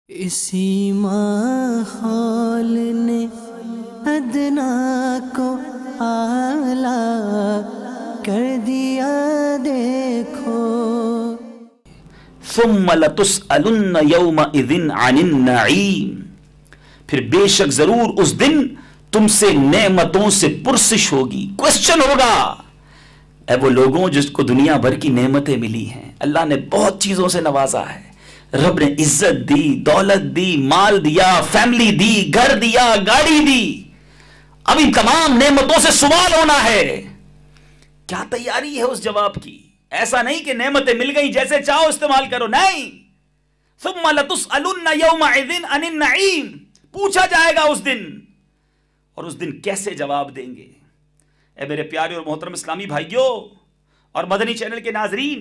اسی ماحول نے ادنا کو اعلیٰ کر دیا دیکھو۔ ثم لتسألن یومئذ عن النعیم، پھر بے شک ضرور اس دن تم سے نعمتوں سے پرسش ہوگی، کوسچن ہوگا۔ اے وہ لوگوں جس کو دنیا بھر کی نعمتیں ملی ہیں، اللہ نے بہت چیزوں سے نوازا ہے، رب نے عزت دی، دولت دی، مال دیا، فیملی دی، گھر دیا، گاڑی دی، اب ان تمام نعمتوں سے سوال ہونا ہے۔ کیا تیاری ہے اس جواب کی؟ ایسا نہیں کہ نعمتیں مل گئی جیسے چاہو استعمال کرو، نہیں۔ ثم لتسألن یومئذ عن النعیم، پوچھا جائے گا اس دن، اور اس دن کیسے جواب دیں گے؟ اے میرے پیارے اور محترم اسلامی بھائیوں اور مدنی چینل کے ناظرین،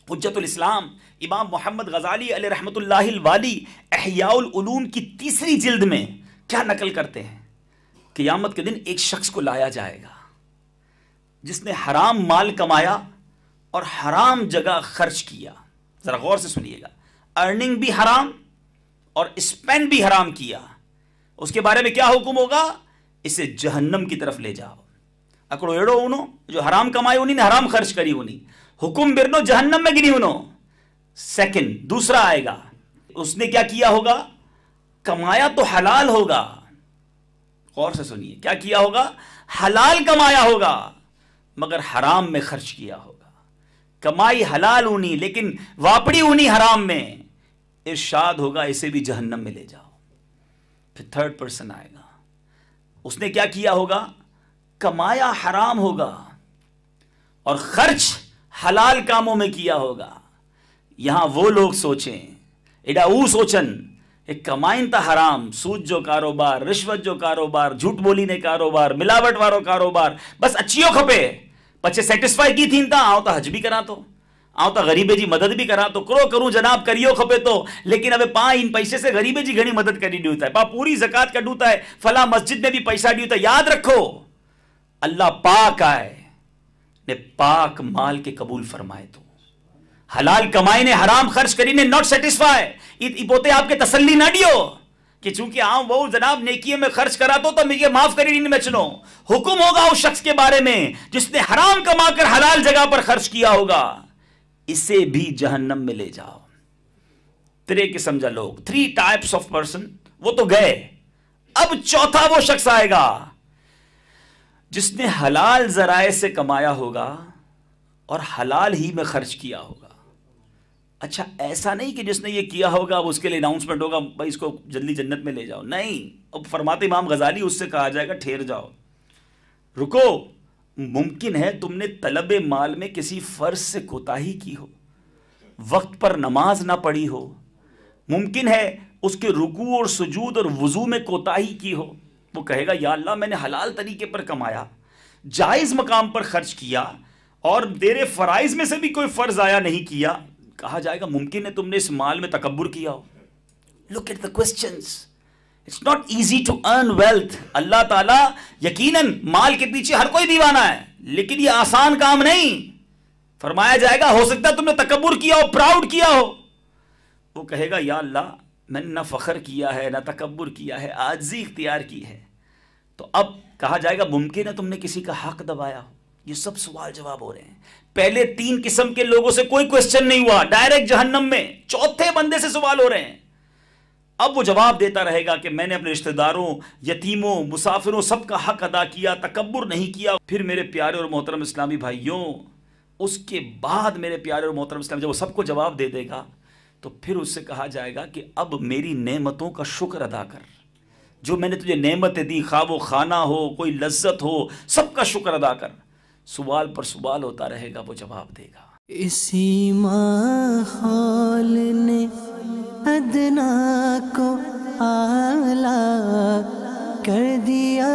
حجت الاسلام امام محمد غزالی علیہ رحمت اللہ الوالی احیاء العلوم کی 3 جلد میں کیا نقل کرتے ہیں؟ قیامت کے دن ایک شخص کو لایا جائے گا جس نے حرام مال کمایا اور حرام جگہ خرچ کیا۔ ذرا غور سے سنیے گا، ارننگ بھی حرام اور اسپینڈ بھی حرام کیا۔ اس کے بارے میں کیا حکم ہوگا؟ اسے جہنم کی طرف لے جاؤ، اکڑو ایڑو انو جو حرام کمائے انہی نے حرام خرچ کری انہی، حکم برنو جہنم میں گری انو۔ سیکنڈ دوسرا آئے گا، اس نے کیا کیا ہوگا؟ کمایا تو حلال ہوگا، غور سے سنیے، کیا کیا ہوگا؟ حلال کمایا ہوگا مگر حرام میں خرچ کیا ہوگا۔ کمائی حلال ہونی لیکن واپڑی ہونی حرام میں، ارشاد ہوگا اسے بھی جہنم میں لے جاؤ۔ پھر تھرڈ پرسن آئے گا، اس نے کیا کیا ہوگا؟ کمایا حرام ہوگا اور خرچ حلال کاموں میں کیا ہوگا۔ یہاں وہ لوگ سوچیں، ایڈا او سوچن کہ کمائن تا حرام، سود جو کاروبار، رشوت جو کاروبار، جھوٹ بولی نے کاروبار، ملاوٹ وارو کاروبار، بس اچھیو کھپے پچھے سیٹسفائی کی تھین تا آؤ تا حج بھی کرا تو، آؤ تا غریبے جی مدد بھی کرا تو، کروں جناب کریو کھپے تو، لیکن ابے ان پیسے سے غریبے جی گھنی مدد کری ڈیوتا ہے، پوری زکاة کا ڈوتا ہے، فلاں مسجد میں بھی پیسہ ڈیوتا ہے۔ یاد رکھو اللہ پاک آئے نے پاک مال کے قبول فرمائے تو حلال کمائی نے حرام خرچ کری نے ناٹ سیٹسفائی، ای پوتے آپ کے تسلی نہ ڈیو کہ چونکہ آؤں وہ جناب نیکی میں خرچ کرا تو مجھے معاف کری نہیں مچنو۔ حکم ہوگا اس شخص کے بارے میں جس نے حرام کما کر حلال جگہ پر خرچ کیا ہوگا، اسے بھی جہنم میں لے جاؤ۔ 3 قسم جا لوگ، 3 ٹائپس آف پرسن، وہ تو گئے، اب چوتھا وہ شخص آئے گا جس نے حلال ذرائع سے کمایا ہوگا اور حلال ہی میں خرچ کیا ہوگا۔ اچھا ایسا نہیں کہ جس نے یہ کیا ہوگا اب اس کے لیے اناؤنسمنٹ ہوگا بھائی اس کو جلدی جنت میں لے جاؤ، نہیں۔ اب فرماتے امام غزالی اس سے کہا جائے گا ٹھہر جاؤ، رکو، ممکن ہے تم نے طلب مال میں کسی فرض سے کوتاہی کی ہو، وقت پر نماز نہ پڑھی ہو، ممکن ہے اس کے رکوع اور سجود اور وضو میں کوتاہی کی ہو۔ وہ کہے گا یا اللہ میں نے حلال طریقے پر کمایا، جائز مقام پر خرچ کیا اور تیرے فرائض میں سے بھی کوئی فرض آیا نہیں کیا۔ کہا جائے گا ممکن ہے تم نے اس مال میں تکبر کیا ہو۔ Look at the questions. It's not easy to earn wealth. اللہ تعالیٰ یقیناً مال کے پیچھے ہر کوئی دیوانہ ہے لیکن یہ آسان کام نہیں۔ فرمایا جائے گا ہو سکتا ہے تم نے تکبر کیا ہو، پراؤڈ کیا ہو۔ وہ کہے گا یا اللہ میں نے نہ فخر کیا ہے نہ تکبر کیا ہے، عاجزی اختیار کی ہے۔ تو اب کہا جائے گا ممکن ہے تم نے کسی کا حق دبایا ہو۔ یہ سب سوال جواب ہو رہے ہیں۔ پہلے 3 قسم کے لوگوں سے کوئی کوسچن نہیں ہوا، ڈائریکٹ جہنم میں۔ چوتھے بندے سے سوال ہو رہے ہیں، اب وہ جواب دیتا رہے گا کہ میں نے اپنے رشتہ داروں، یتیموں، مسافروں سب کا حق ادا کیا، تکبر نہیں کیا۔ پھر میرے پیارے اور محترم اسلامی بھائیوں، اس کے بعد میرے پیارے اور محترم اسلامی جب وہ سب کو جواب دے دے گا تو پھر اس سے کہا جائے گا کہ اب میری نعمتوں کا شکر ادا کر، جو میں نے تجھے نعمتیں دی، خواہ وہ کھانا ہو، کوئی لذت ہو، سب کا شکر ادا کر۔ سوال پر سوال ہوتا رہے گا، وہ جواب دے گا۔ اسی ماحول نے ادنا کو اعلیٰ کر دیا